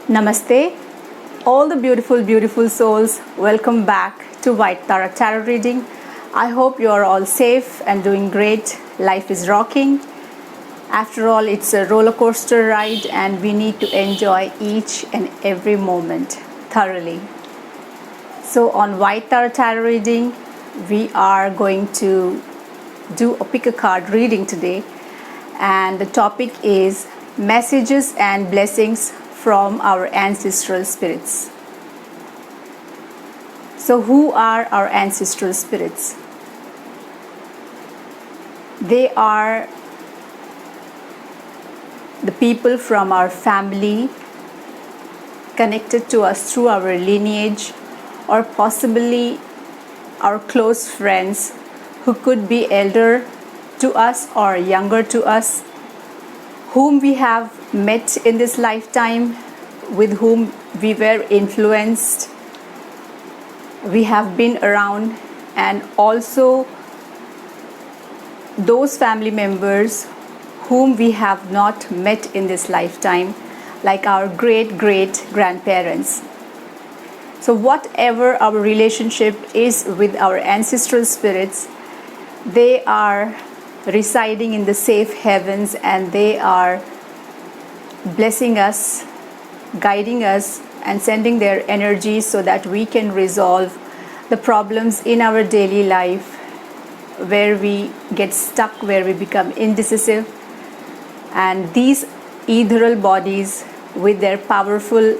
Namaste, all the beautiful souls. Welcome back to White Tarot Reading. I hope you are all safe and doing great. Life is rocking. After all, it's a roller coaster ride and we need to enjoy each and every moment thoroughly. So on White Tarot Reading, we are going to do a pick a card reading today, and the topic is Messages and Blessings from our ancestral spirits. So who are our ancestral spirits? They are the people from our family, connected to us through our lineage, or possibly our close friends who could be elder to us or younger to us, whom we have met in this lifetime, with whom we were influenced, we have been around, and also those family members whom we have not met in this lifetime, like our great grandparents. So whatever our relationship is with our ancestral spirits, they are residing in the safe heavens, and they are blessing us, guiding us, and sending their energy so that we can resolve the problems in our daily life where we get stuck, where we become indecisive. And these ethereal bodies, with their powerful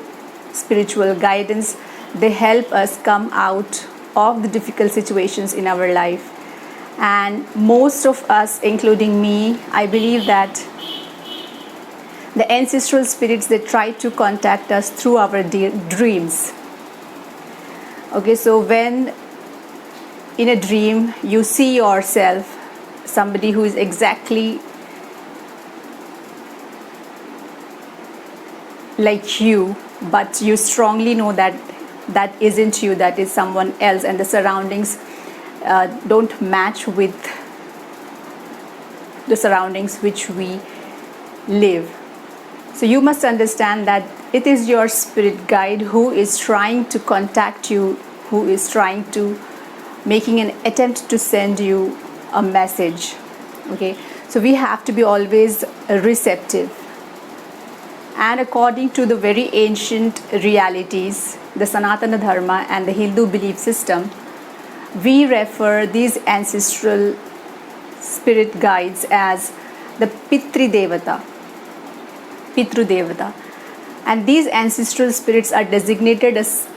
spiritual guidance, they help us come out of the difficult situations in our life. And most of us, including me, I believe that the ancestral spirits, they try to contact us through our dreams. Okay, so when in a dream you see yourself, somebody who is exactly like you, but you strongly know that that isn't you, that is someone else, and the surroundings don't match with the surroundings which we live. So you must understand that it is your spirit guide who is trying to contact you, who is trying to making an attempt to send you a message. Okay, so we have to be always receptive. And according to the very ancient realities, the Sanatana Dharma and the Hindu belief system, we refer these ancestral spirit guides as the Pitru Devata. And these ancestral spirits are designated as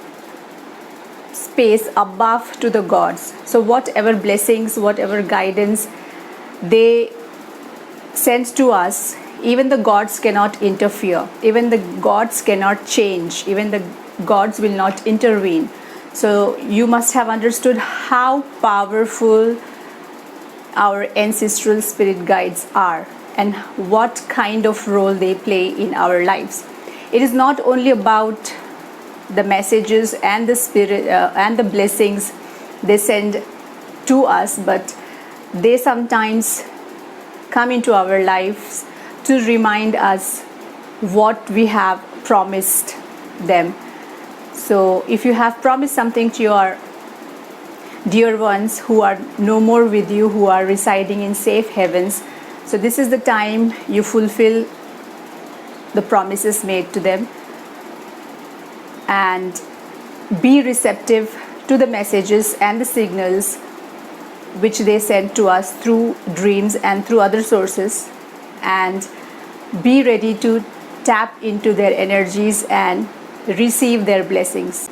space above to the gods. So whatever blessings, whatever guidance they send to us, even the gods cannot interfere, even the gods cannot change, even the gods will not intervene. So you must have understood how powerful our ancestral spirit guides are and what kind of role they play in our lives. It is not only about the messages and the spirit and the blessings they send to us, but they sometimes come into our lives to remind us what we have promised them. So if you have promised something to your dear ones who are no more with you, who are residing in safe heavens, so this is the time you fulfill the promises made to them and be receptive to the messages and the signals which they send to us through dreams and through other sources, and be ready to tap into their energies and receive their blessings.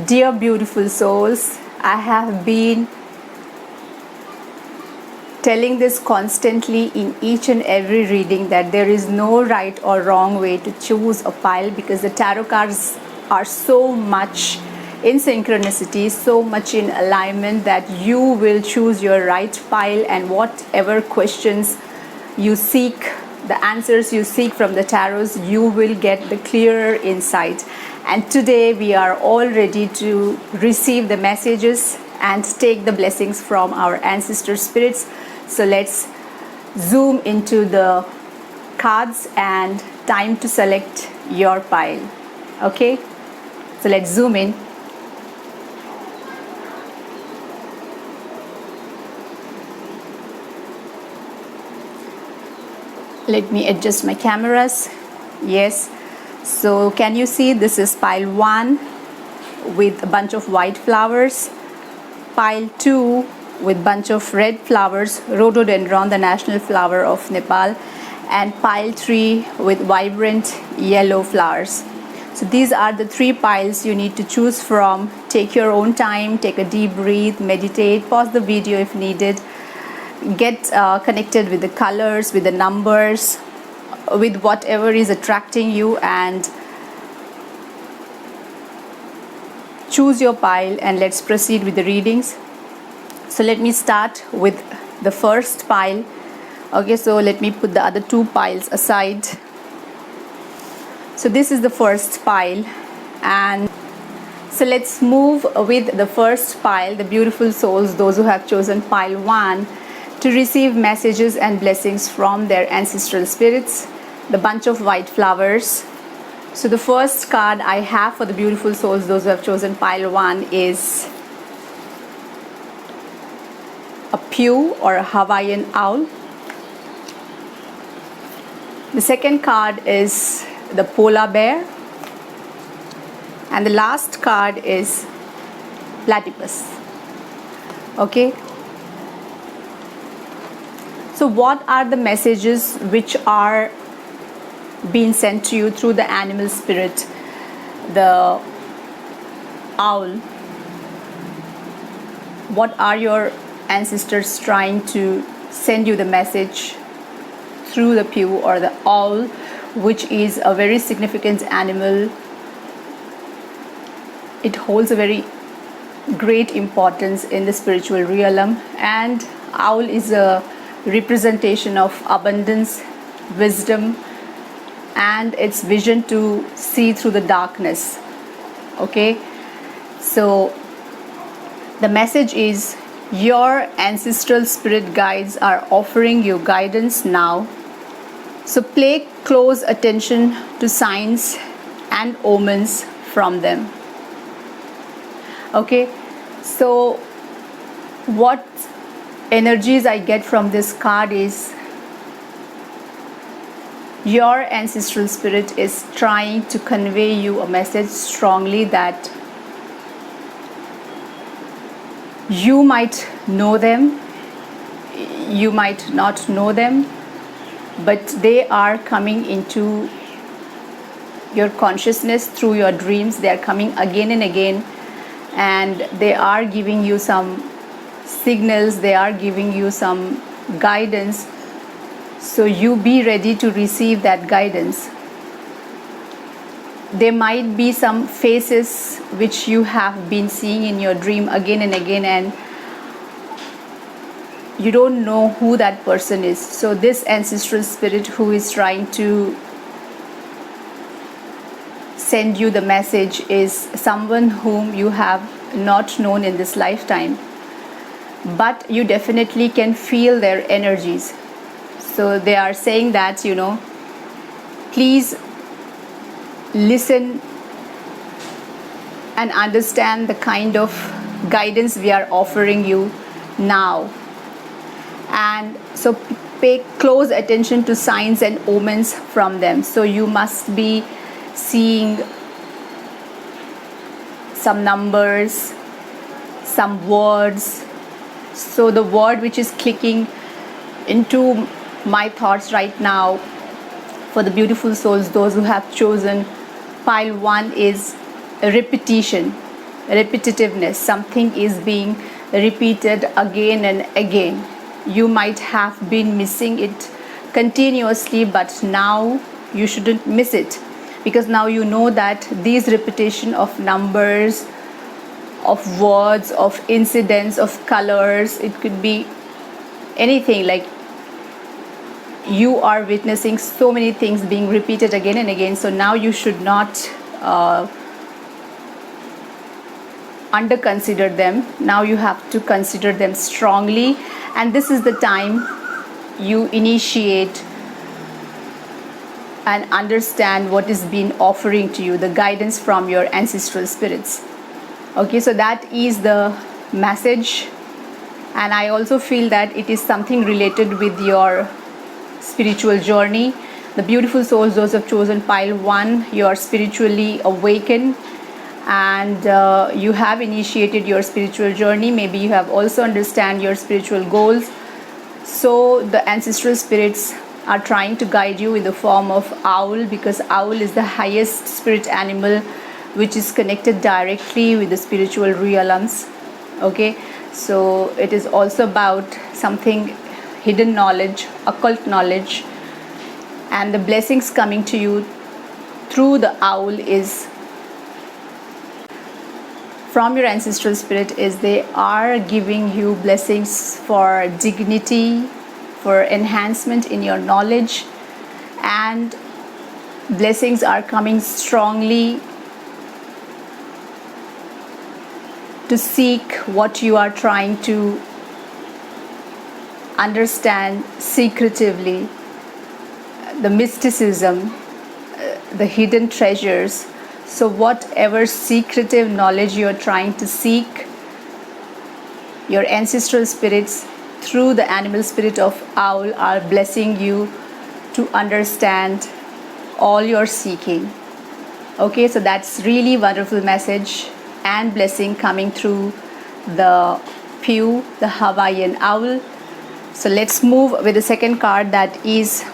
Dear beautiful souls, I have been telling this constantly in each and every reading, that there is no right or wrong way to choose a pile, because the tarot cards are so much in synchronicity, so much in alignment, that you will choose your right pile, and whatever questions you seek, the answers you seek from the tarots, you will get the clearer insight. And today we are all ready to receive the messages and take the blessings from our ancestor spirits. So let's zoom into the cards and time to select your pile. Okay, so let's zoom in. Let me adjust my cameras. Yes, so can you see this is pile 1 with a bunch of white flowers, pile 2 with bunch of red flowers, rhododendron, the national flower of Nepal, and pile 3 with vibrant yellow flowers. So these are the 3 piles you need to choose from. Take your own time, take a deep breath, meditate, pause the video if needed, get connected with the colors, with the numbers, with whatever is attracting you, and choose your pile, and let's proceed with the readings. So let me start with the first pile. Okay, so let me put the other 2 piles aside. So this is the first pile, and so let's move with the first pile, the beautiful souls, those who have chosen pile 1, to receive messages and blessings from their ancestral spirits, the bunch of white flowers. So the first card I have for the beautiful souls, those who have chosen pile 1, is a pew or a Hawaiian owl. The second card is the polar bear, and the last card is platypus. Okay, so what are the messages which are being sent to you through the animal spirit, the owl? What are your ancestors trying to send you the message through the pew or the owl, which is a very significant animal? It holds a very great importance in the spiritual realm, and owl is a representation of abundance, wisdom, and its vision to see through the darkness. Okay, so the message is your ancestral spirit guides are offering you guidance now. So pay close attention to signs and omens from them. Okay, so what energies I get from this card is your ancestral spirit is trying to convey you a message strongly that you might know them, you might not know them, but they are coming into your consciousness through your dreams. They are coming again and again, and they are giving you some signals, they are giving you some guidance. So you be ready to receive that guidance. There might be some faces which you have been seeing in your dream again and again, and you don't know who that person is. So this ancestral spirit who is trying to send you the message is someone whom you have not known in this lifetime, but you definitely can feel their energies. So they are saying that, please listen and understand the kind of guidance we are offering you now. And so pay close attention to signs and omens from them. So you must be seeing some numbers, some words. So the word which is clicking into my thoughts right now for the beautiful souls, those who have chosen pile 1, is repetition, repetitiveness. Something is being repeated again and again. You might have been missing it continuously, but now you shouldn't miss it, because now you know that these repetition of numbers, of words, of incidents, of colors, it could be anything. Like, you are witnessing so many things being repeated again and again. So now you should not under consider them. Now you have to consider them strongly, and this is the time you initiate and understand what is being offering to you, the guidance from your ancestral spirits. Okay, so that is the message, and I also feel that it is something related with your spiritual journey. The beautiful souls, those who have chosen pile 1, you are spiritually awakened, and you have initiated your spiritual journey. Maybe you have also understand your spiritual goals. So the ancestral spirits are trying to guide you in the form of owl, because owl is the highest spirit animal which is connected directly with the spiritual realms. Okay, so it is also about something hidden knowledge, occult knowledge, and the blessings coming to you through the owl is from your ancestral spirit is they are giving you blessings for dignity, for enhancement in your knowledge, and blessings are coming strongly to seek what you are trying to understand secretively, the mysticism, the hidden treasures. So whatever secretive knowledge you are trying to seek, your ancestral spirits through the animal spirit of owl are blessing you to understand all your seeking. Okay, so that's really wonderful message and blessing coming through the Pew, the Hawaiian owl. So let's move with the second card, that is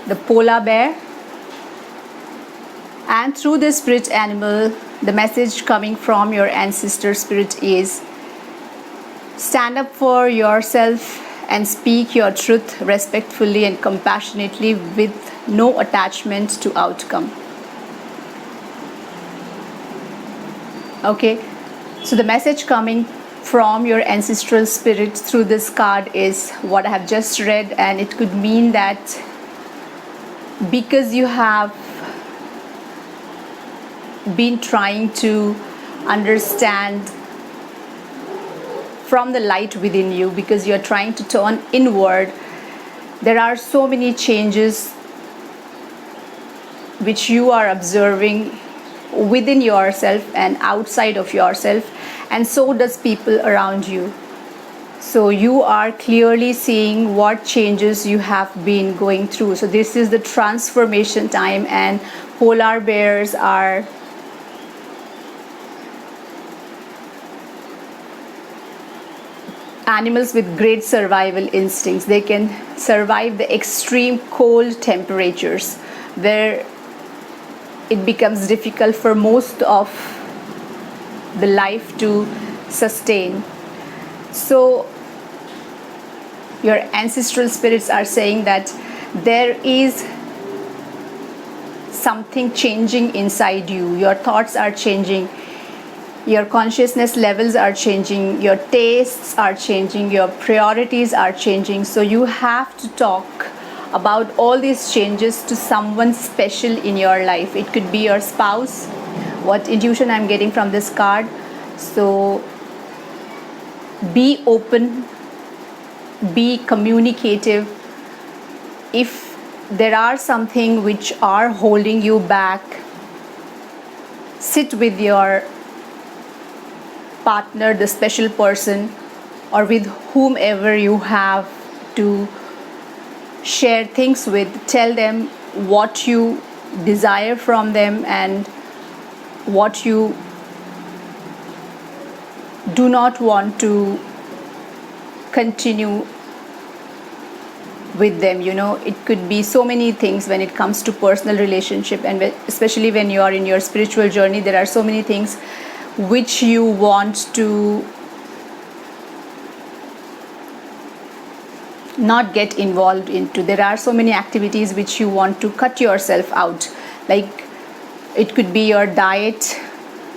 the polar bear. And through this spirit animal, the message coming from your ancestor spirit is stand up for yourself and speak your truth respectfully and compassionately with no attachment to outcome. Okay, so the message coming from your ancestral spirit through this card is what I have just read, and it could mean that because you have been trying to understand from the light within you, because you're trying to turn inward, there are so many changes which you are observing within yourself and outside of yourself, and so does people around you. So you are clearly seeing what changes you have been going through. So this is the transformation time, and polar bears are animals with great survival instincts. They can survive the extreme cold temperatures where it becomes difficult for most of the life to sustain. So your ancestral spirits are saying that there is something changing inside you. Your thoughts are changing, your consciousness levels are changing, your tastes are changing, your priorities are changing. So you have to talk about all these changes to someone special in your life. It could be your spouse, what intuition I'm getting from this card. So be open, be communicative. If there are something which are holding you back, sit with your partner, the special person, or with whomever you have to share things with. Tell them what you desire from them and what you do not want to continue with them. You know, it could be so many things when it comes to personal relationship, and especially when you are in your spiritual journey, there are so many things which you want to not get involved into. There are so many activities which you want to cut yourself out. Like it could be your diet,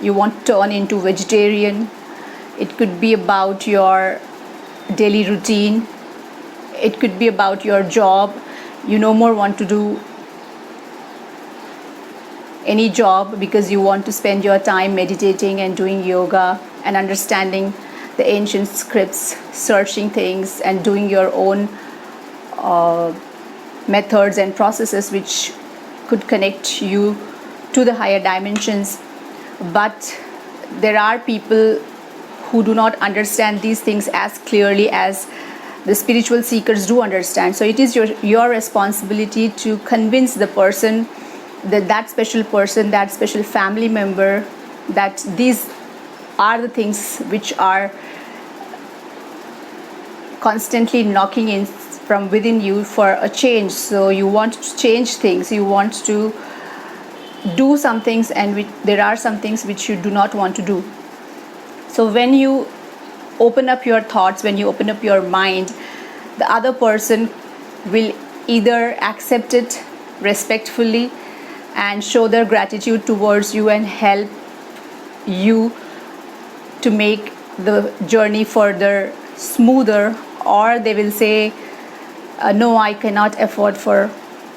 you want to turn into vegetarian. It could be about your daily routine. It could be about your job. You no more want to do any job because you want to spend your time meditating and doing yoga and understanding the ancient scripts, searching things and doing your own methods and processes which could connect you to the higher dimensions. But there are people who do not understand these things as clearly as the spiritual seekers do understand. So it is your responsibility to convince the person, that special person, that special family member, that these are the things which are constantly knocking in from within you for a change. So you want to change things, you want to do some things, and there are some things which you do not want to do. So when you open up your thoughts, when you open up your mind, the other person will either accept it respectfully and show their gratitude towards you and help you to make the journey further smoother, or they will say, no, I cannot afford for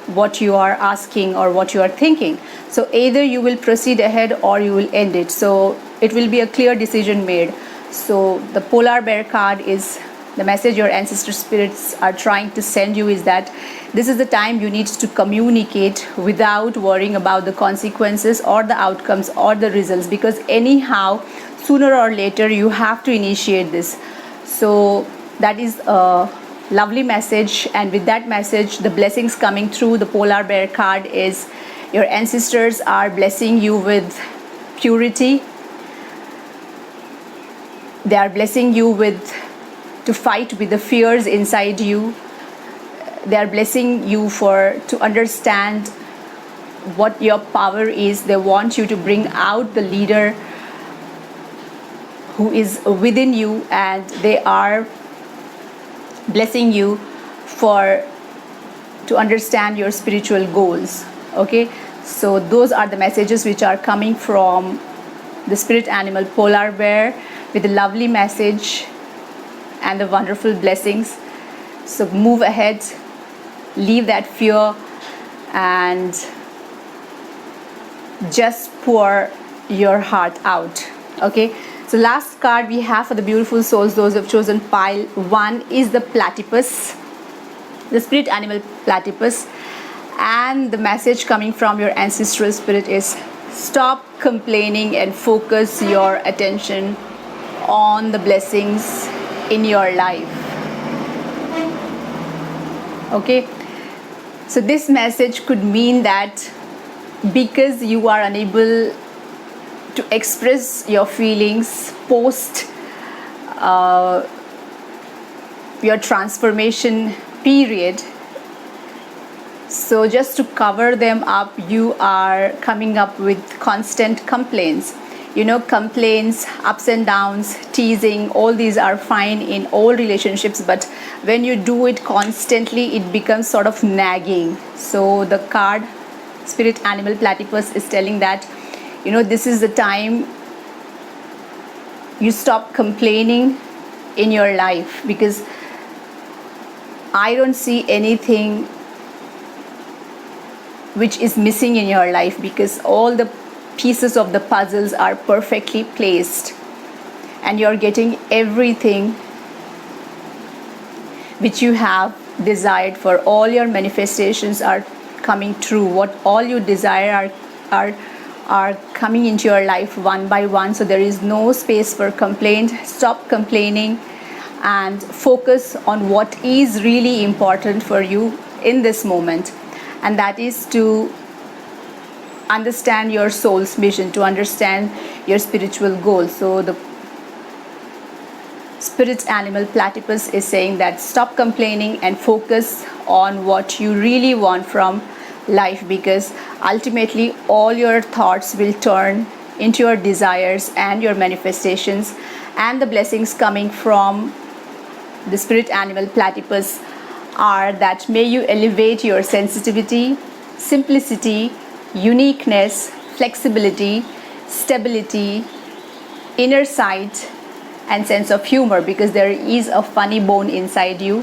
what you are asking or what you are thinking. So either you will proceed ahead or you will end it. So it will be a clear decision made. So the polar bear card is the message your ancestor spirits are trying to send you, is that this is the time you need to communicate without worrying about the consequences or the outcomes or the results, because anyhow sooner or later you have to initiate this. So that is a lovely message, and with that message, the blessings coming through the polar bear card is your ancestors are blessing you with purity. They are blessing you to fight with the fears inside you. They are blessing you to understand what your power is. They want you to bring out the leader who is within you, and they are blessing you to understand your spiritual goals. Okay, so those are the messages which are coming from the spirit animal polar bear, with a lovely message and the wonderful blessings. So move ahead, leave that fear, and just pour your heart out. Okay, so last card we have for the beautiful souls, those who have chosen pile 1, is the platypus, the spirit animal platypus. And the message coming from your ancestral spirit is, stop complaining and focus your attention on the blessings in your life. Okay, so this message could mean that because you are unable to express your feelings post your transformation period, so just to cover them up, you are coming up with constant complaints. Complaints, ups and downs, teasing, all these are fine in all relationships, but when you do it constantly, it becomes sort of nagging. So the card spirit animal platypus is telling that, this is the time you stop complaining in your life, because I don't see anything which is missing in your life, because all the pieces of the puzzles are perfectly placed and you're getting everything which you have desired for. All your manifestations are coming true. What all you desire are coming into your life one by one. So there is no space for complaint. Stop complaining and focus on what is really important for you in this moment, and that is to understand your soul's mission, to understand your spiritual goals. So the spirit animal platypus is saying that stop complaining and focus on what you really want from life, because ultimately all your thoughts will turn into your desires and your manifestations. And the blessings coming from the spirit animal platypus are that may you elevate your sensitivity, simplicity, uniqueness, flexibility, stability, inner sight, and sense of humor, because there is a funny bone inside you.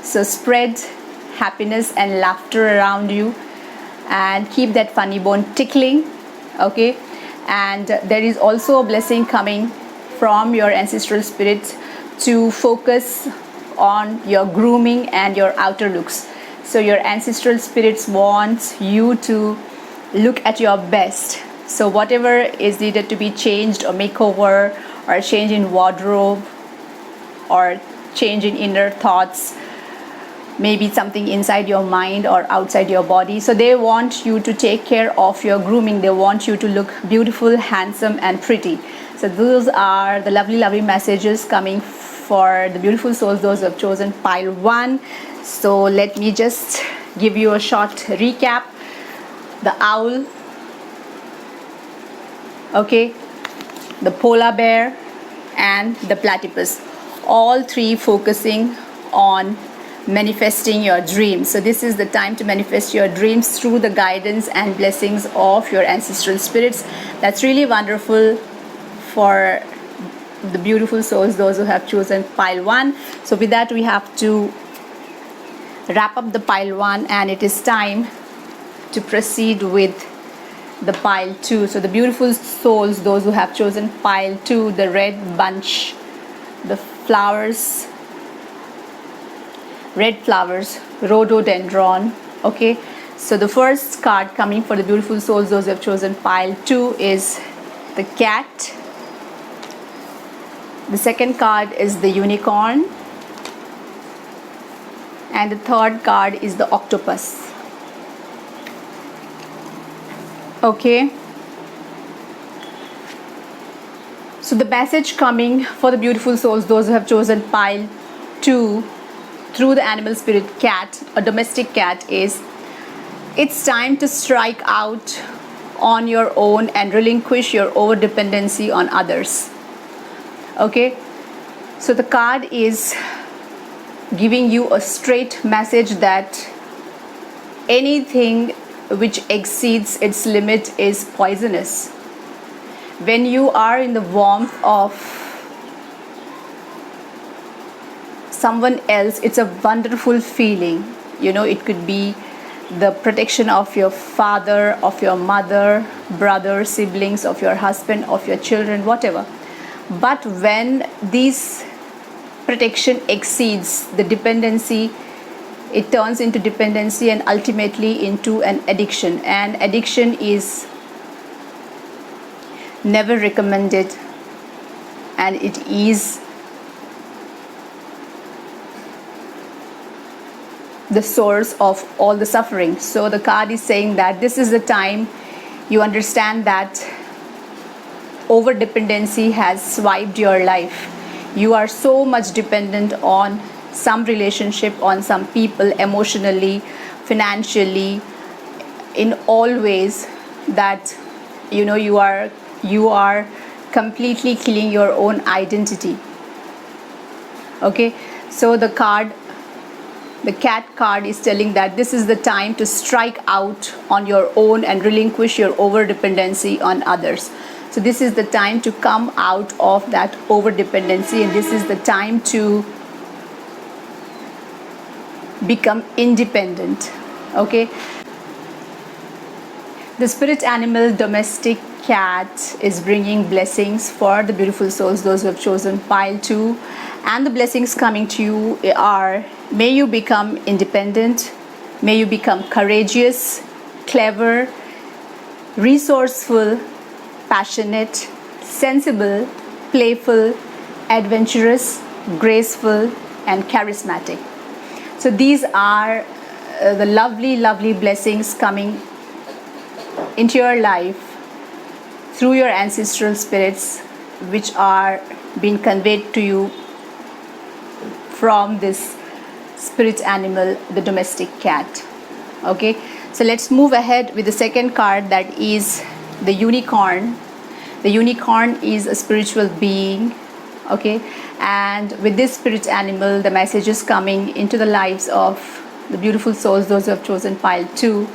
So spread happiness and laughter around you and keep that funny bone tickling. Okay, and there is also a blessing coming from your ancestral spirit to focus on your grooming and your outer looks. So your ancestral spirits want you to look at your best. So whatever is needed to be changed or makeover or a change in wardrobe or change in inner thoughts, maybe something inside your mind or outside your body. So they want you to take care of your grooming. They want you to look beautiful, handsome and pretty. So those are the lovely messages coming for the beautiful souls, those who have chosen pile 1. So let me just give you a short recap. The owl, okay, the polar bear and the platypus, all three focusing on manifesting your dreams. So this is the time to manifest your dreams through the guidance and blessings of your ancestral spirits. That's really wonderful for the beautiful souls, those who have chosen pile 1. So with that, we have to wrap up the pile 1, and it is time to proceed with the pile 2. So the beautiful souls, those who have chosen pile 2, the red bunch, the flowers, red flowers, rhododendron. Okay, so the first card coming for the beautiful souls, those who have chosen pile 2, is the cat. The second card is the unicorn, and the third card is the octopus. Okay, so the message coming for the beautiful souls, those who have chosen pile 2 through the animal spirit cat, a domestic cat, is it's time to strike out on your own and relinquish your over dependency on others. Okay, so the card is giving you a straight message that anything which exceeds its limit is poisonous. When you are in the warmth of someone else, it's a wonderful feeling. You know, it could be the protection of your father, of your mother, brother, siblings, of your husband, of your children, whatever. But when this protection exceeds the dependency, it turns into dependency and ultimately into an addiction. And addiction is never recommended, and it is the source of all the suffering. So the card is saying that this is the time you understand that over dependency has swiped your life. You are so much dependent on some relationship, on some people, emotionally, financially, in all ways, that you know you are completely killing your own identity. Okay, so the cat card is telling that this is the time to strike out on your own and relinquish your over dependency on others. So this is the time to come out of that over dependency, and this is the time to become independent. Okay, the spirit animal domestic cat is bringing blessings for the beautiful souls, those who have chosen pile 2, and the blessings coming to you are: may you become independent, may you become courageous, clever, resourceful, passionate, sensible, playful, adventurous, graceful and charismatic. So these are the lovely blessings coming into your life through your ancestral spirits, which are being conveyed to you from this spirit animal, the domestic cat. Okay, so let's move ahead with the second card, that is the unicorn. The unicorn is a spiritual being. Okay, and with this spirit animal, the messages coming into the lives of the beautiful souls, those who have chosen pile 2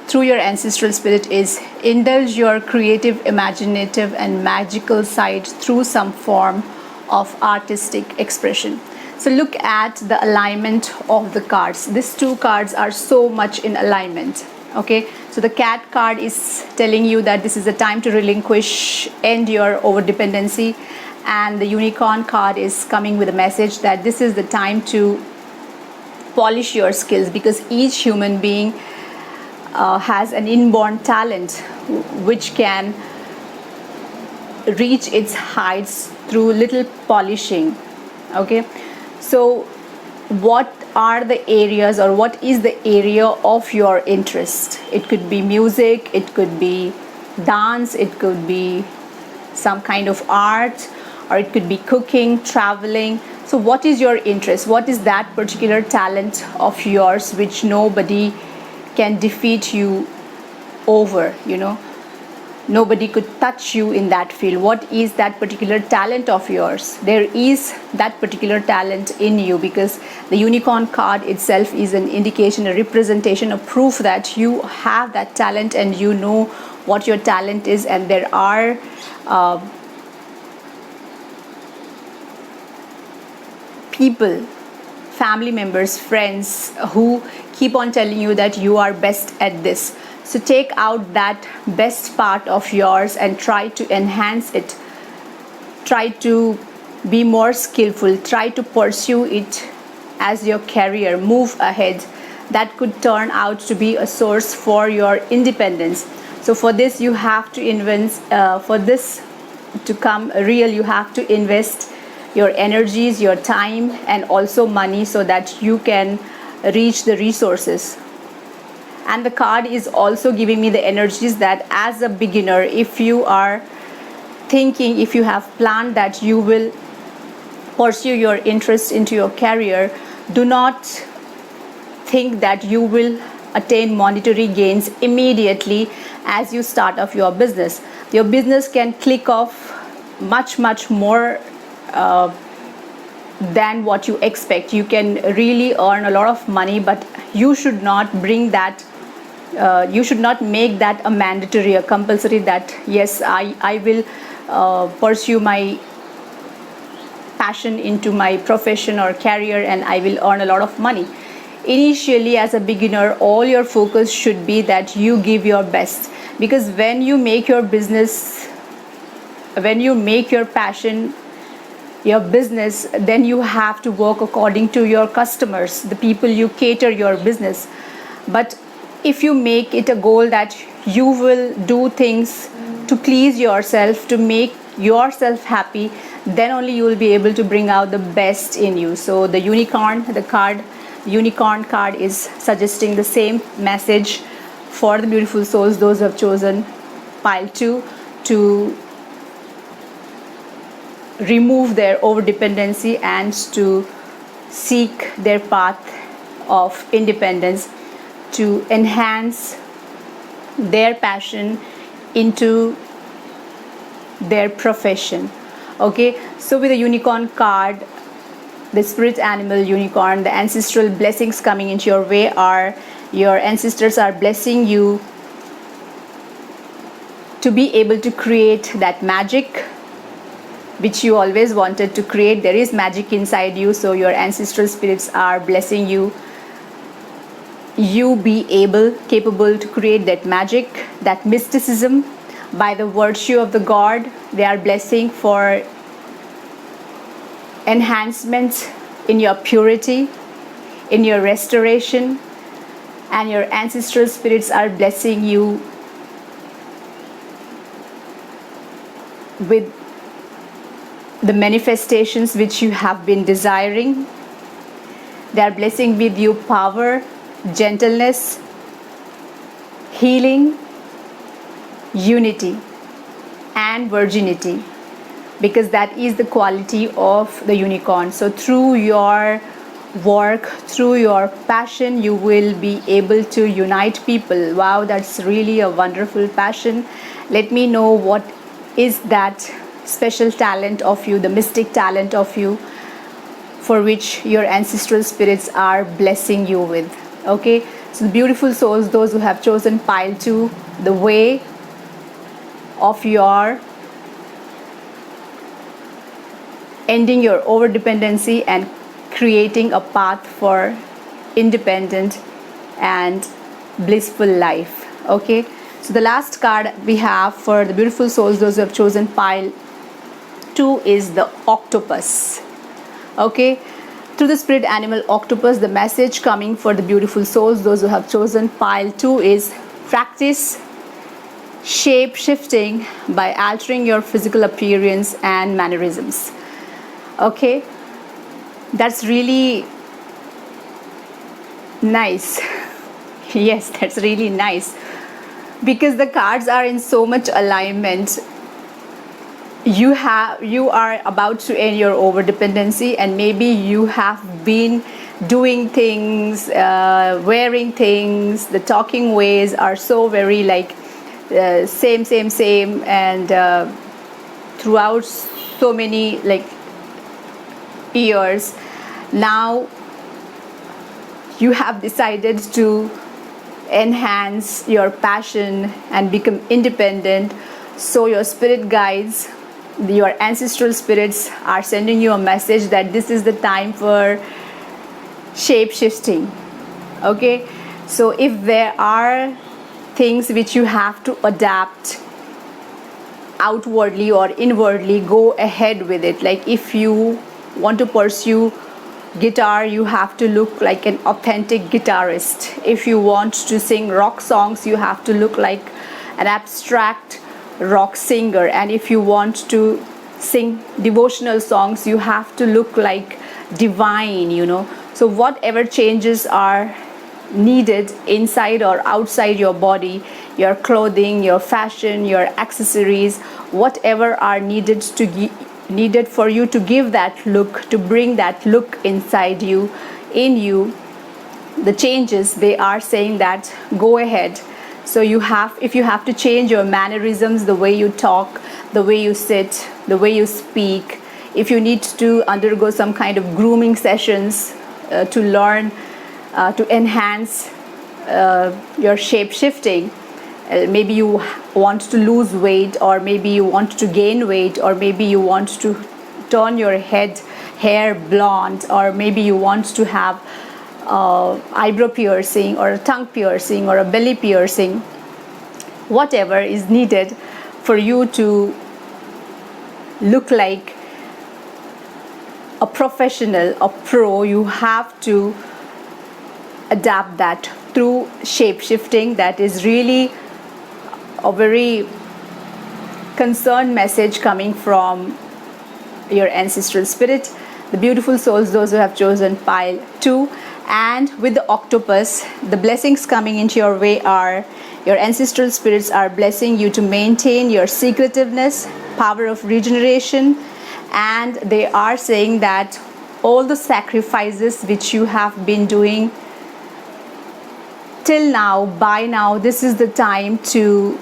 through your ancestral spirit, is indulge your creative, imaginative and magical side through some form of artistic expression. So look at the alignment of the cards. These two cards are so much in alignment. Okay, so the cat card is telling you that this is the time to relinquish, end your over dependency, and the unicorn card is coming with a message that this is the time to polish your skills, because each human being has an inborn talent which can reach its heights through little polishing. Okay, so what are the areas, or what is the area of your interest? It could be music, it could be dance, it could be some kind of art, or it could be cooking, traveling. So what is your interest? What is that particular talent of yours which nobody can defeat you over? Nobody could touch you in that field. What is that particular talent of yours? There is that particular talent in you, because the unicorn card itself is an indication, a representation, a proof that you have that talent and you know what your talent is. And there are people, family members, friends who keep on telling you that you are best at this. So take out that best part of yours and try to enhance it. Try to be more skillful. Try to pursue it as your career. Move ahead. That could turn out to be a source for your independence. So for this you have to invest, for this to come real, you have to invest your energies, your time, and also money, so that you can reach the resources. And the card is also giving me the energies that as a beginner, if you are thinking, if you have planned that you will pursue your interest into your career, do not think that you will attain monetary gains immediately as you start off your business. Your business can click off much more than what you expect. You can really earn a lot of money, but you should not bring that you should not make that a mandatory, a compulsory, that yes, I will pursue my passion into my profession or career and I will earn a lot of money. Initially, as a beginner, all your focus should be that you give your best, because when you make your business, when you make your passion your business, then you have to work according to your customers, the people you cater your business. But if you make it a goal that you will do things to please yourself, to make yourself happy, then only you will be able to bring out the best in you. So the unicorn card is suggesting the same message for the beautiful souls, those who have chosen pile 2, to remove their overdependency and to seek their path of independence, to enhance their passion into their profession. Okay, so with the unicorn card, the spirit animal unicorn, the ancestral blessings coming into your way are, your ancestors are blessing you to be able to create that magic which you always wanted to create. There is magic inside you, so your ancestral spirits are blessing you be capable to create that magic, that mysticism by the virtue of the god. They are blessing for enhancements in your purity, in your restoration, and your ancestral spirits are blessing you with the manifestations which you have been desiring. They are blessing with you power, gentleness, healing, unity, and virginity, because that is the quality of the unicorn. So through your work, through your passion, you will be able to unite people. Wow, that's really a wonderful passion. Let me know what is that special talent of you, the mystic talent of you, for which your ancestral spirits are blessing you with. Okay, so the beautiful souls, those who have chosen pile 2, the way of your ending your overdependency and creating a path for independent and blissful life. Okay, so the last card we have for the beautiful souls, those who have chosen pile 2, is the octopus. Okay, Through the spirit animal octopus, the message coming for the beautiful souls, those who have chosen pile 2, is practice shape shifting by altering your physical appearance and mannerisms. Okay, that's really nice. Yes, that's really nice, because the cards are in so much alignment. You are about to end your over dependency, and maybe you have been doing things, wearing things, the talking ways are so very like same, and throughout so many like years. Now you have decided to enhance your passion and become independent. So your spirit guides, your ancestral spirits, are sending you a message that this is the time for shape shifting. Okay, so if there are things which you have to adapt outwardly or inwardly, go ahead with it. Like if you want to pursue guitar, you have to look like an authentic guitarist. If you want to sing rock songs, you have to look like an abstract rock singer. And if you want to sing devotional songs, you have to look like divine, you know. So whatever changes are needed inside or outside your body, your clothing, your fashion, your accessories, whatever are needed for you to give that look, to bring that look inside you, in you, the changes, they are saying that go ahead. So if you have to change your mannerisms, the way you talk, the way you sit, the way you speak, if you need to undergo some kind of grooming sessions to learn to enhance your shape shifting, maybe you want to lose weight, or maybe you want to gain weight, or maybe you want to turn your hair blonde, or maybe you want to have eyebrow piercing or a tongue piercing or a belly piercing, whatever is needed for you to look like a professional, a pro, you have to adapt that through shape shifting. That is really a very concerned message coming from your ancestral spirit, the beautiful souls, those who have chosen pile 2. And with the octopus, the blessings coming into your way are, your ancestral spirits are blessing you to maintain your secretiveness, power of regeneration, and they are saying that all the sacrifices which you have been doing till now, by now, this is the time to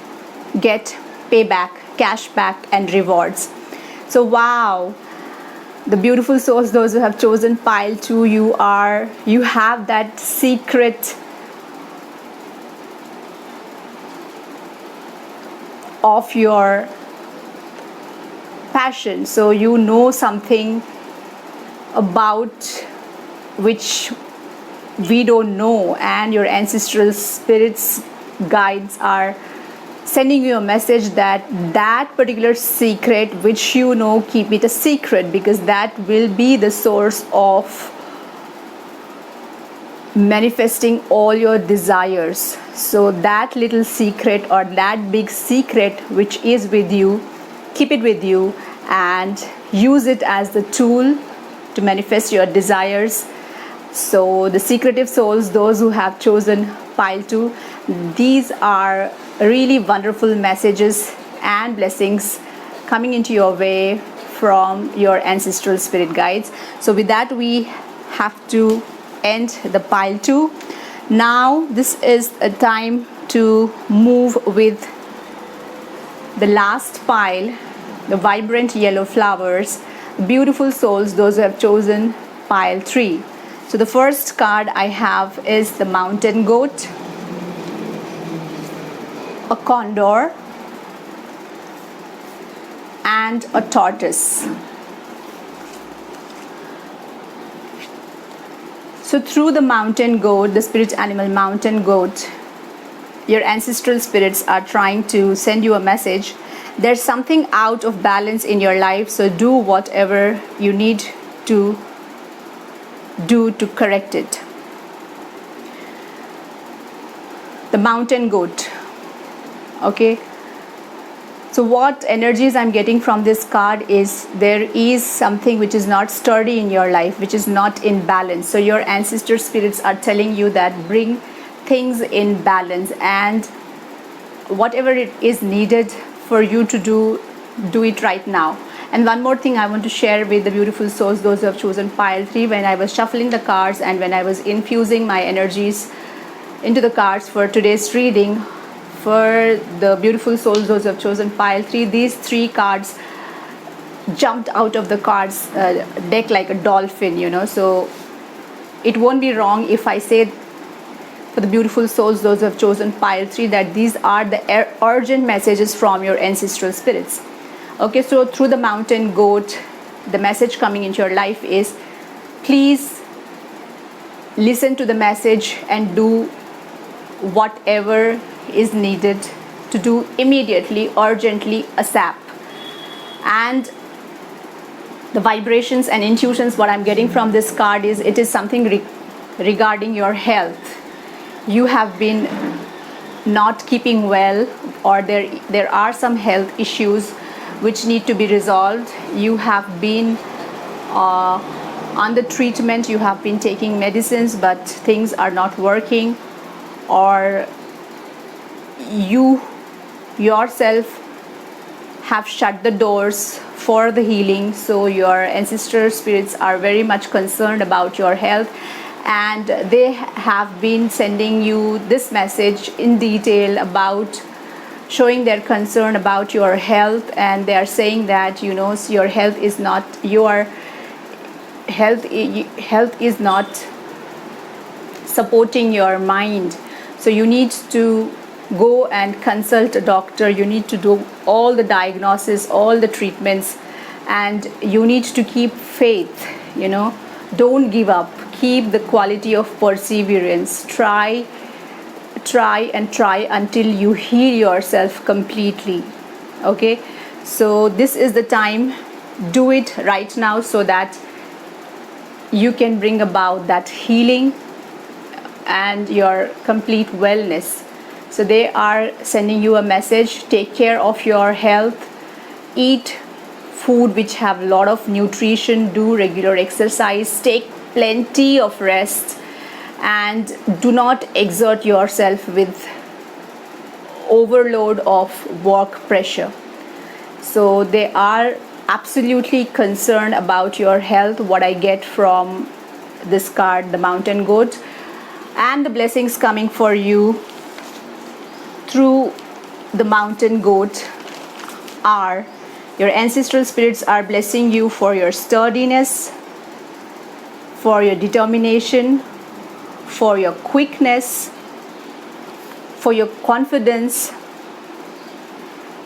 get payback, cash back, and rewards. So wow, the beautiful souls, those who have chosen pile 2, you have that secret of your passion. So you know something about which we don't know, and your ancestral spirits guides are sending you a message that that particular secret which you know, keep it a secret, because that will be the source of manifesting all your desires. So that little secret, or that big secret which is with you, keep it with you and use it as the tool to manifest your desires. So the secretive souls, those who have chosen pile 2, these are really wonderful messages and blessings coming into your way from your ancestral spirit guides. So with that, we have to end the pile 2. Now this is a time to move with the last pile, the vibrant yellow flowers, beautiful souls, those who have chosen pile 3. So the first card I have is the mountain goat, a condor, and a tortoise. So through the mountain goat, the spirit animal mountain goat, your ancestral spirits are trying to send you a message. There's something out of balance in your life, so do whatever you need to do to correct it. The mountain goat. Okay, so what energies I'm getting from this card is there is something which is not sturdy in your life, which is not in balance. So your ancestor spirits are telling you that bring things in balance, and whatever it is needed for you to do it right now. And one more thing I want to share with the beautiful souls, those who have chosen pile 3, when I was shuffling the cards and when I was infusing my energies into the cards for today's reading, for the beautiful souls, those who have chosen pile 3, these 3 cards jumped out of the cards deck like a dolphin, so it won't be wrong if I say for the beautiful souls, those who have chosen pile 3, that these are the urgent messages from your ancestral spirits. Okay, so through the mountain goat, the message coming into your life is, please listen to the message and do whatever is needed to do immediately, urgently, ASAP. And the vibrations and intuitions, what I'm getting from this card is, it is something regarding your health. You have been not keeping well, or there are some health issues which need to be resolved. You have been under treatment, you have been taking medicines, but things are not working, or you yourself have shut the doors for the healing. So your ancestor spirits are very much concerned about your health, and they have been sending you this message in detail about showing their concern about your health. And they are saying that your health is not supporting your mind, so you need to go and consult a doctor. You need to do all the diagnosis, all the treatments, and you need to keep faith. Don't give up. Keep the quality of perseverance. Try until you heal yourself completely. Okay, so this is the time. Do it right now so that you can bring about that healing and your complete wellness. So they are sending you a message: take care of your health, eat food which have a lot of nutrition, do regular exercise, take plenty of rest, and do not exert yourself with overload of work pressure. So they are absolutely concerned about your health, what I get from this card, the mountain goat. And the blessings coming for you through the mountain goat are, your ancestral spirits are blessing you for your sturdiness, for your determination, for your quickness, for your confidence,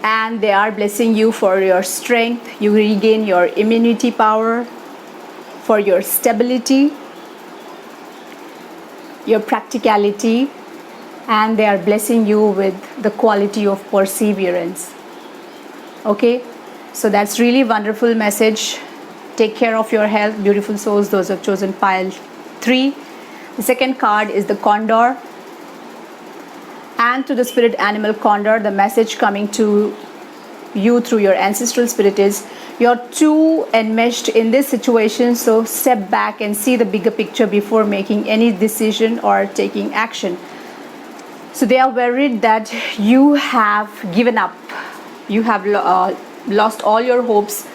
and they are blessing you for your strength. You regain your immunity power, for your stability, your practicality, and they are blessing you with the quality of perseverance. Okay, so that's really wonderful message. Take care of your health, beautiful souls, those who have chosen pile 3. The second card is the condor. And to the spirit animal condor, the message coming to you through your ancestral spirit is, you're too enmeshed in this situation, so step back and see the bigger picture before making any decision or taking action. So they are worried that you have given up. You have lost all your hopes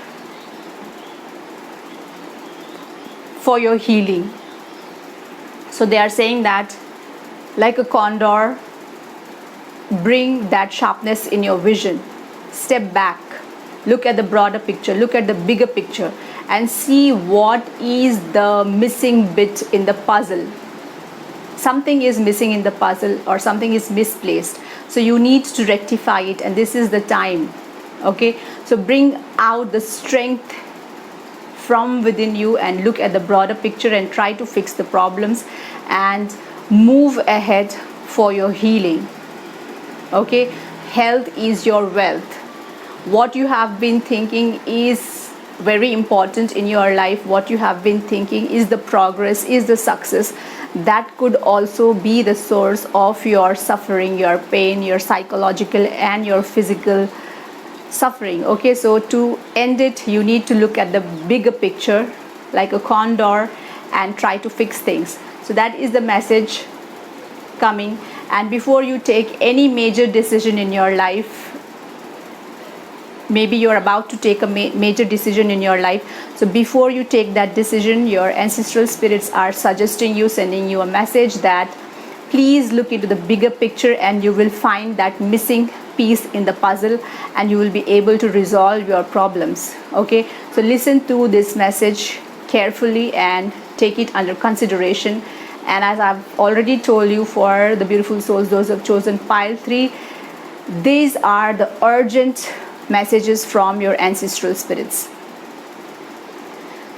for your healing. So they are saying that, like a condor, bring that sharpness in your vision. Step back, look at the broader picture, look at the bigger picture, and see what is the missing bit in the puzzle. Something is missing in the puzzle, or something is misplaced, so you need to rectify it, and this is the time. Okay, so bring out the strength from within you and look at the broader picture and try to fix the problems and move ahead for your healing. Okay, health is your wealth. What you have been thinking is very important in your life, what you have been thinking, is the progress, is the success, that could also be the source of your suffering, your pain, your psychological and your physical suffering. Okay, so to end it, you need to look at the bigger picture like a condor and try to fix things. So that is the message coming. And before you take any major decision in your life, maybe you're about to take a major decision in your life, so before you take that decision, your ancestral spirits are suggesting you, sending you a message that please look into the bigger picture, and you will find that missing piece in the puzzle, and you will be able to resolve your problems. Okay, so listen to this message carefully and take it under consideration. And as I've already told you, for the beautiful souls, those who have chosen pile 3, these are the urgent messages from your ancestral spirits.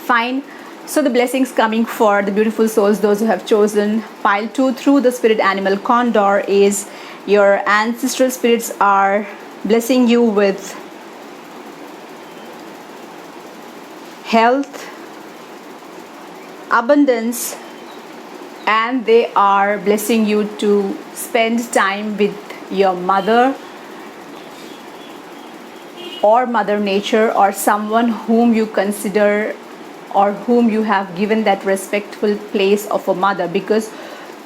Fine. So the blessings coming for the beautiful souls, those who have chosen pile 2 through the spirit animal condor, is your ancestral spirits are blessing you with health, abundance, and they are blessing you to spend time with your mother or mother nature, or someone whom you consider or whom you have given that respectful place of a mother, because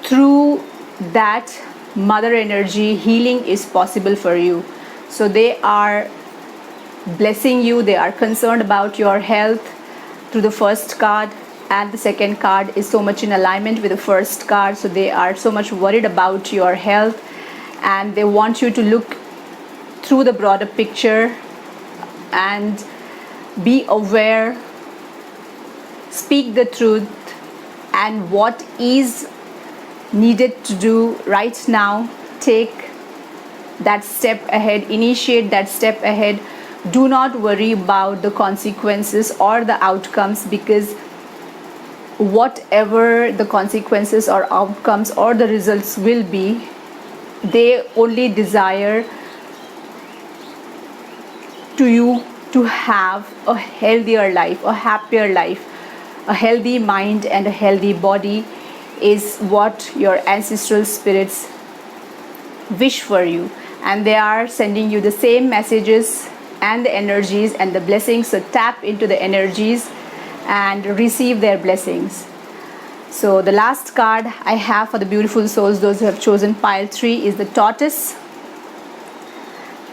through that mother energy, healing is possible for you. So they are blessing you, they are concerned about your health through the first card, and the second card is so much in alignment with the first card. So they are so much worried about your health, and they want you to look through the broader picture and be aware, speak the truth, and what is needed to do right now, take that step ahead, initiate that step ahead. Do not worry about the consequences or the outcomes, because whatever the consequences or outcomes or the results will be, they only desire to you to have a healthier life, a happier life, a healthy mind and a healthy body is what your ancestral spirits wish for you. And they are sending you the same messages and the energies and the blessings. So tap into the energies and receive their blessings. So the last card I have for the beautiful souls, those who have chosen pile 3, is the tortoise.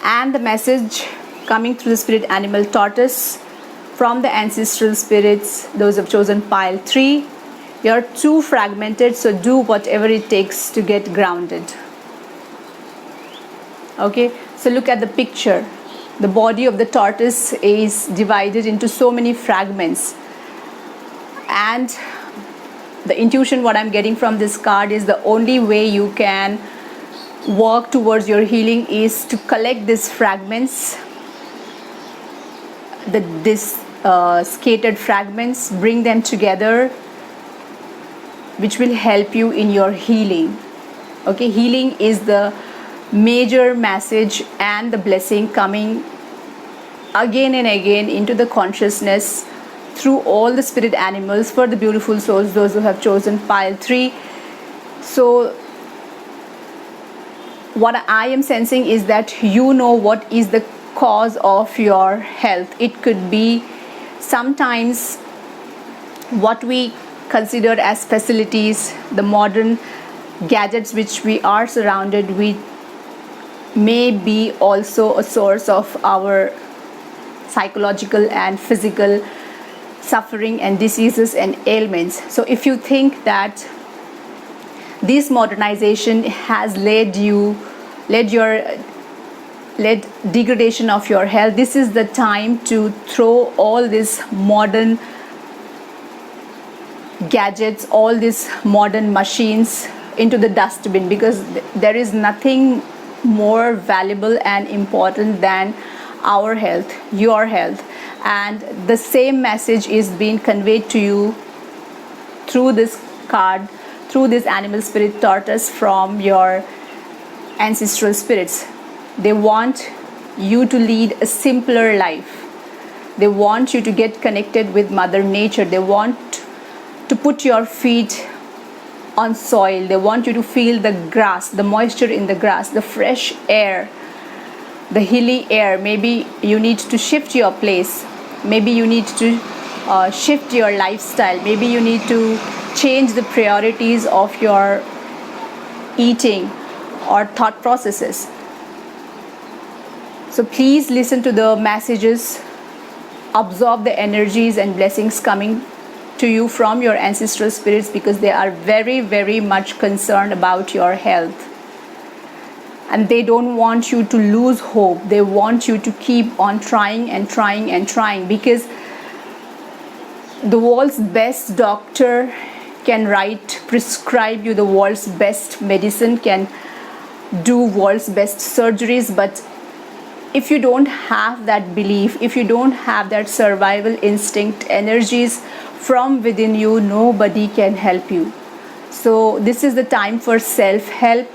And the message coming through the spirit animal tortoise from the ancestral spirits, those who have chosen pile 3, you're too fragmented, so do whatever it takes to get grounded. Okay, so look at the picture. The body of the tortoise is divided into so many fragments, and the intuition what I'm getting from this card is the only way you can work towards your healing is to collect these fragments, scattered fragments, bring them together, which will help you in your healing. Okay, healing is the major message and the blessing coming again and again into the consciousness through all the spirit animals for the beautiful souls, those who have chosen pile 3. So what I am sensing is that you know what is the cause of your health. It could be sometimes what we consider as facilities, the modern gadgets which we are surrounded with, may be also a source of our psychological and physical suffering and diseases and ailments. So if you think that this modernization has led degradation of your health, this is the time to throw all these modern gadgets, all these modern machines into the dustbin, because there is nothing more valuable and important than our health, your health. And the same message is being conveyed to you through this card, through this animal spirit tortoise from your ancestral spirits. They want you to lead a simpler life. They want you to get connected with Mother Nature. They want to put your feet on soil. They want you to feel the grass, the moisture in the grass, the fresh air, the hilly air. Maybe you need to shift your place. Maybe you need to shift your lifestyle. Maybe you need to change the priorities of your eating or thought processes. So please listen to the messages, absorb the energies and blessings coming to you from your ancestral spirits, because they are very, very much concerned about your health. And they don't want you to lose hope. They want you to keep on trying and trying and trying, because the world's best doctor can prescribe you the world's best medicine, can do world's best surgeries, but if you don't have that belief, if you don't have that survival instinct, energies from within you, nobody can help you. So this is the time for self-help.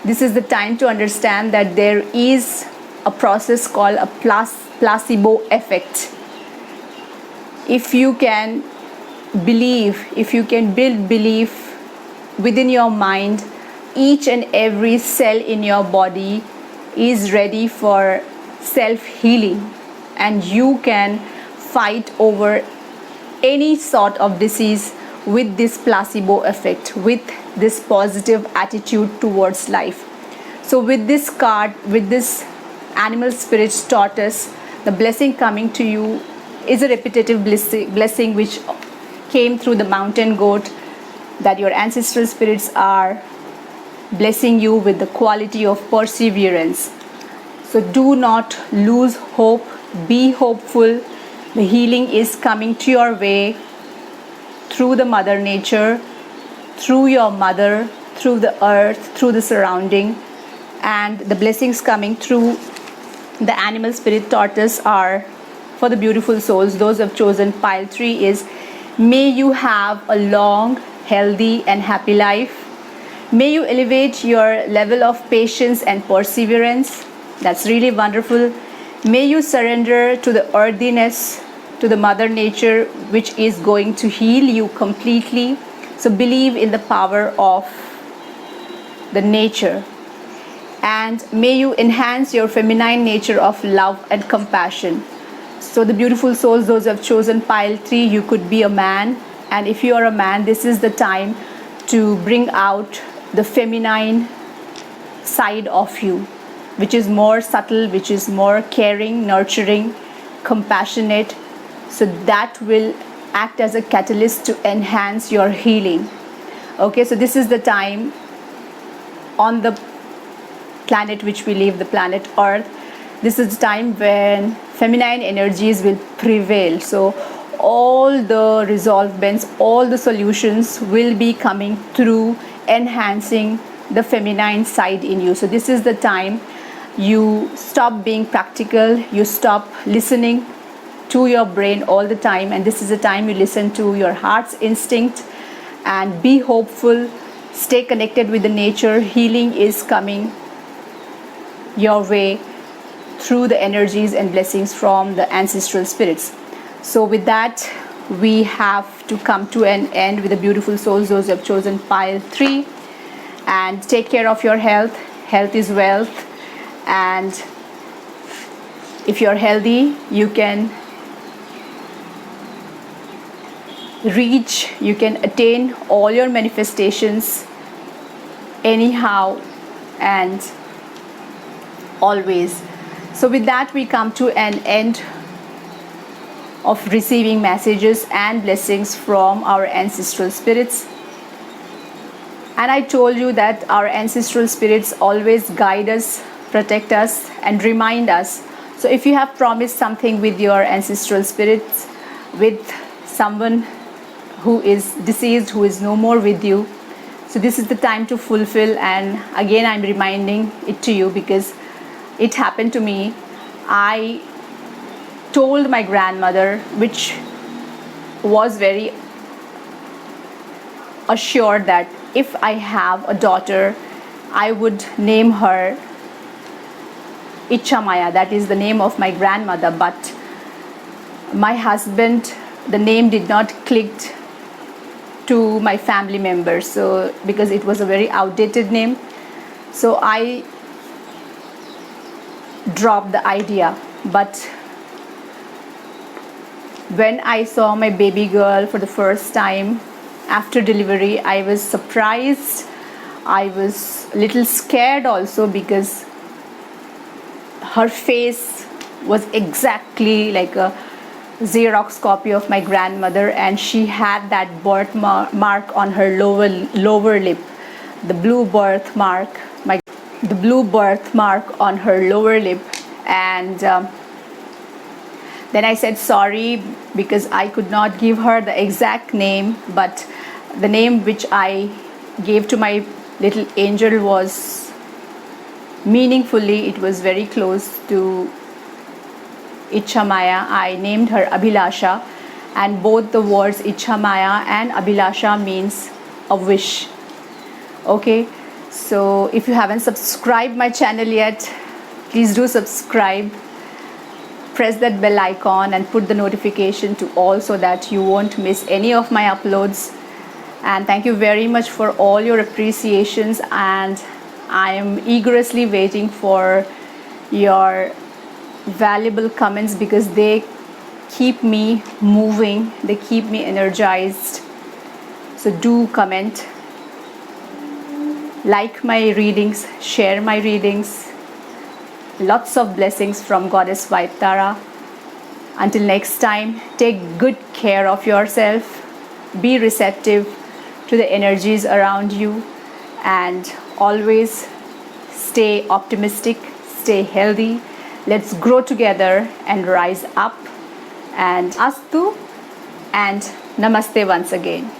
This is the time to understand that there is a process called a placebo effect. If you can believe, if you can build belief within your mind, each and every cell in your body is ready for self-healing, and you can fight over any sort of disease with this placebo effect, with this positive attitude towards life. So with this card, with this animal spirit tortoise, the blessing coming to you is a repetitive blessing which came through the mountain goat, that your ancestral spirits are blessing you with the quality of perseverance. So do not lose hope. Be hopeful. The healing is coming to your way through the Mother Nature, through your mother, through the earth, through the surrounding. And the blessings coming through the animal spirit tortoise are for the beautiful souls. Those who have chosen pile 3 is, may you have a long, healthy and happy life. May you elevate your level of patience and perseverance. That's really wonderful. May you surrender to the earthiness, to the Mother Nature, which is going to heal you completely. So believe in the power of the nature. And may you enhance your feminine nature of love and compassion. So the beautiful souls, those who have chosen pile 3, you could be a man. And if you are a man, this is the time to bring out the feminine side of you, which is more subtle, which is more caring, nurturing, compassionate. So that will act as a catalyst to enhance your healing. Okay, so this is the time on the planet which we live, the planet Earth. This is the time when feminine energies will prevail. So all the resolvements, all the solutions will be coming through enhancing the feminine side in you. So this is the time you stop being practical, you stop listening to your brain all the time, and this is the time you listen to your heart's instinct and be hopeful. Stay connected with the nature. Healing is coming your way through the energies and blessings from the ancestral spirits. So with that, we have to come to an end with the beautiful souls, those who have chosen pile 3. And take care of your health. Health is wealth. And if you're healthy, you can reach, you can attain all your manifestations anyhow and always. So with that, we come to an end of receiving messages and blessings from our ancestral spirits. And I told you that our ancestral spirits always guide us, protect us, and remind us. So if you have promised something with your ancestral spirits, with someone who is deceased, who is no more with you, so this is the time to fulfill. And again, I'm reminding it to you because it happened to me. I told my grandmother, which was very assured that if I have a daughter, I would name her Ichamaya. That is the name of my grandmother. But my husband, the name did not click to my family members, so because it was a very outdated name, so I dropped the idea. But when I saw my baby girl for the first time after delivery, I was surprised. I was a little scared also, because her face was exactly like a Xerox copy of my grandmother, and she had that birthmark on her lower lip, the blue birthmark, the blue birthmark on her lower lip. And then I said sorry, because I could not give her the exact name, but the name which I gave to my little angel was meaningfully, it was very close to Ichamaya. I named her Abhilasha, and both the words Ichamaya and Abhilasha means a wish. Okay, so if you haven't subscribed my channel yet, please do subscribe. Press that bell icon and put the notification to all, so that you won't miss any of my uploads. And thank you very much for all your appreciations, and I am eagerly waiting for your valuable comments, because they keep me moving, they keep me energized. So do comment, like my readings, share my readings. Lots of blessings from Goddess Vaiptara. Until next time, take good care of yourself, be receptive to the energies around you, and always stay optimistic, stay healthy. Let's grow together and rise up. And Astu and Namaste once again.